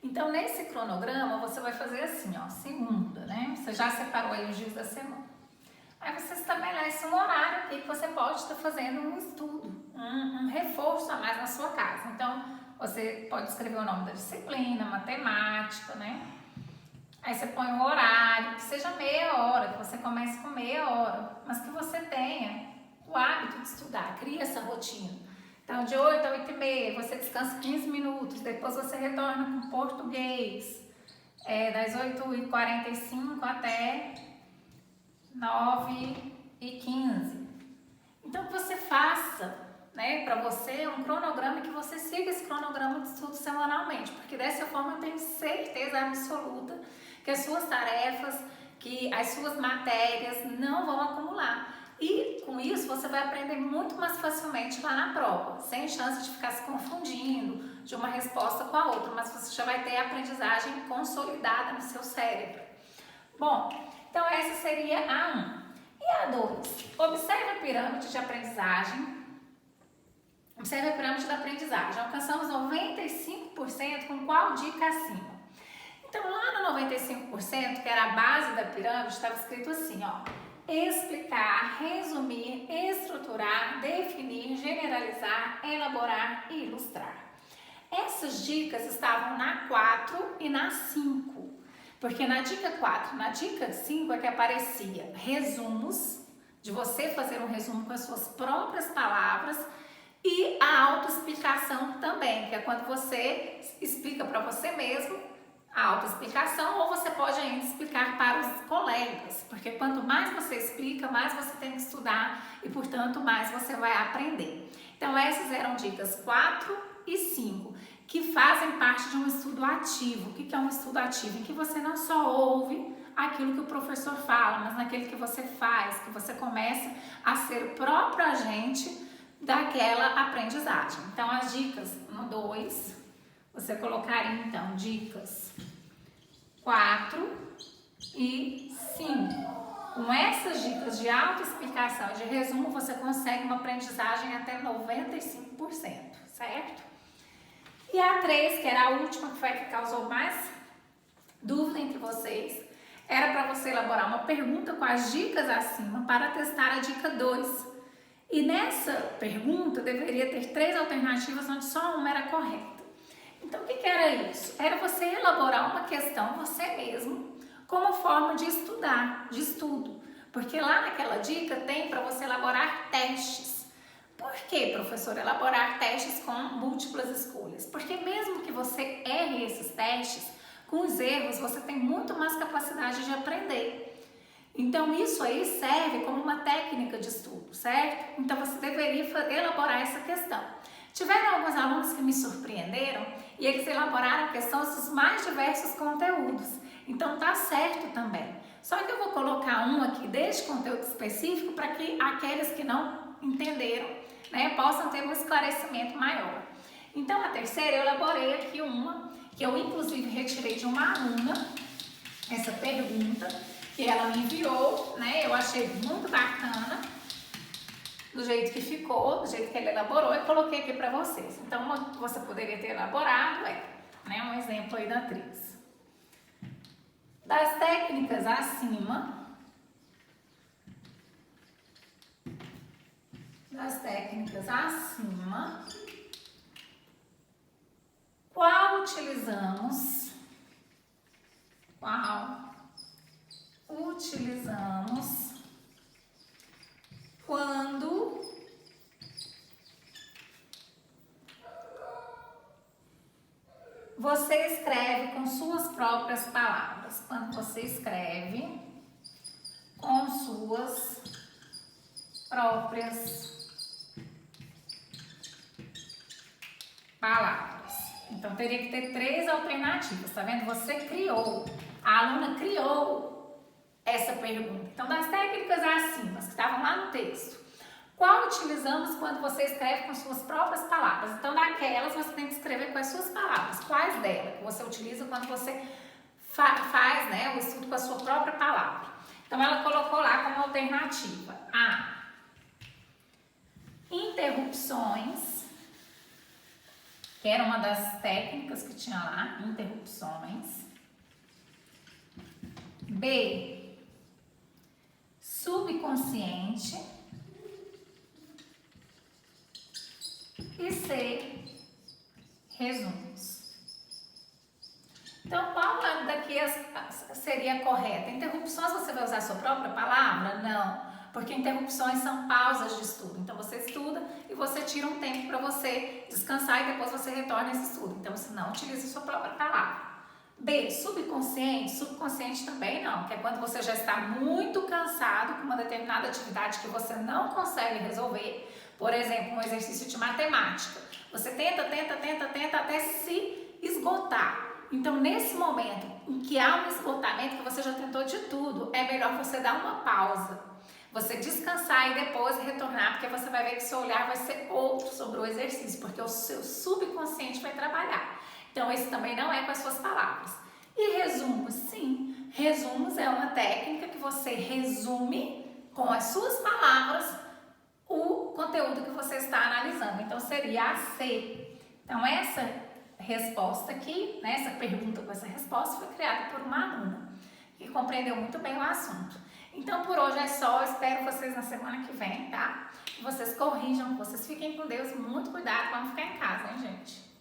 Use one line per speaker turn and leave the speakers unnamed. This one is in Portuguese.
Então, nesse cronograma, você vai fazer assim, ó, segunda, né? Você já separou aí os dias da semana. Aí você estabelece um horário aqui que você pode estar fazendo um estudo, um reforço a mais na sua casa. Então, você pode escrever o nome da disciplina, matemática, né? Aí você põe um horário, que seja meia hora, que você comece com meia hora, mas que você tenha o hábito de estudar, cria essa rotina. Então, de 8 a 8h30, você descansa 15 minutos, depois você retorna com português, das 8h45 até 9h15. Então, que você faça, né, para você um cronograma e que você siga esse cronograma de estudo semanalmente, porque dessa forma eu tenho certeza absoluta que as suas tarefas, que as suas matérias não vão acumular. E com isso você vai aprender muito mais facilmente lá na prova, sem chance de ficar se confundindo de uma resposta com a outra, mas você já vai ter a aprendizagem consolidada no seu cérebro. Bom, então essa seria a 1. E a 2? Observe a pirâmide de aprendizagem. Observe a pirâmide da aprendizagem. Alcançamos 95% com qual dica acima? Então, lá no 95%, que era a base da pirâmide, estava escrito assim, ó. Explicar, resumir, estruturar, definir, generalizar, elaborar e ilustrar. Essas dicas estavam na 4 e na 5. Porque na dica 4, na dica 5 é que aparecia resumos, de você fazer um resumo com as suas próprias palavras, e a autoexplicação também, que é quando você explica para você mesmo a autoexplicação, ou você pode ainda explicar para os colegas, porque quanto mais você explica, mais você tem que estudar e, portanto, mais você vai aprender. Então, essas eram dicas 4 e 5, que fazem parte de um estudo ativo. O que é um estudo ativo? Em que você não só ouve aquilo que o professor fala, mas naquele que você faz, que você começa a ser o próprio agente daquela aprendizagem. Então, as dicas no 2, você colocaria, então, dicas 4 e 5. Com essas dicas de autoexplicação e de resumo, você consegue uma aprendizagem até 95%, certo? E a 3, que era a última, que foi a que causou mais dúvida entre vocês, era para você elaborar uma pergunta com as dicas acima para testar a dica 2. E nessa pergunta deveria ter 3 alternativas, onde só uma era correta. Então, o que era isso? Era você elaborar uma questão você mesmo, como forma de estudar, de estudo. Porque lá naquela dica tem para você elaborar testes. Por que, professor, elaborar testes com múltiplas escolhas? Porque mesmo que você erre esses testes, com os erros você tem muito mais capacidade de aprender. Então, isso aí serve como uma técnica de estudo, certo? Então, você deveria elaborar essa questão. Tiveram alguns alunos que me surpreenderam e eles elaboraram questões dos mais diversos conteúdos. Então, tá certo também. Só que eu vou colocar um aqui deste conteúdo específico para que aqueles que não entenderam, né, possam ter um esclarecimento maior. Então, a terceira, eu elaborei aqui uma, que eu inclusive retirei de uma aluna, essa pergunta, que ela me enviou, né? Eu achei muito bacana do jeito que ficou, do jeito que ela elaborou, e coloquei aqui para vocês. Então, você poderia ter elaborado, né? Um exemplo aí da atriz. Das técnicas acima, qual utilizamos quando você escreve com suas próprias palavras. Quando você escreve com suas próprias palavras. Então, teria que ter 3 alternativas, tá vendo? Você criou, a aluna criou essa pergunta. Então, das técnicas acima, que estavam lá no texto, qual utilizamos quando você escreve com suas próprias palavras? Então, daquelas você tem que escrever com as suas palavras. Quais delas que você utiliza quando você faz, né, o estudo com a sua própria palavra? Então, ela colocou lá como alternativa a interrupções, que era uma das técnicas que tinha lá, interrupções. B, subconsciente. E C, resumos. Então, qual daqui seria correta? Interrupções, você vai usar a sua própria palavra? Não, porque interrupções são pausas de estudo. Então, você estuda e você tira um tempo para você descansar e depois você retorna a esse estudo. Então, você não utiliza a sua própria palavra. B, subconsciente. Subconsciente também não, que é quando você já está muito cansado com uma determinada atividade que você não consegue resolver. Por exemplo, um exercício de matemática. Você tenta até se esgotar. Então, nesse momento em que há um esgotamento, que você já tentou de tudo, é melhor você dar uma pausa. Você descansar e depois retornar, porque você vai ver que seu olhar vai ser outro sobre o exercício, porque o seu subconsciente vai trabalhar. Então, esse também não é com as suas palavras. E resumos, sim. Resumos é uma técnica que você resume com as suas palavras o conteúdo que você está analisando. Então, seria a C. Então, essa resposta aqui, né, essa pergunta com essa resposta foi criada por uma aluna que compreendeu muito bem o assunto. Então, por hoje é só. Eu espero vocês na semana que vem, tá? Que vocês corrijam, que vocês fiquem com Deus. Muito cuidado para não ficar em casa, hein, gente?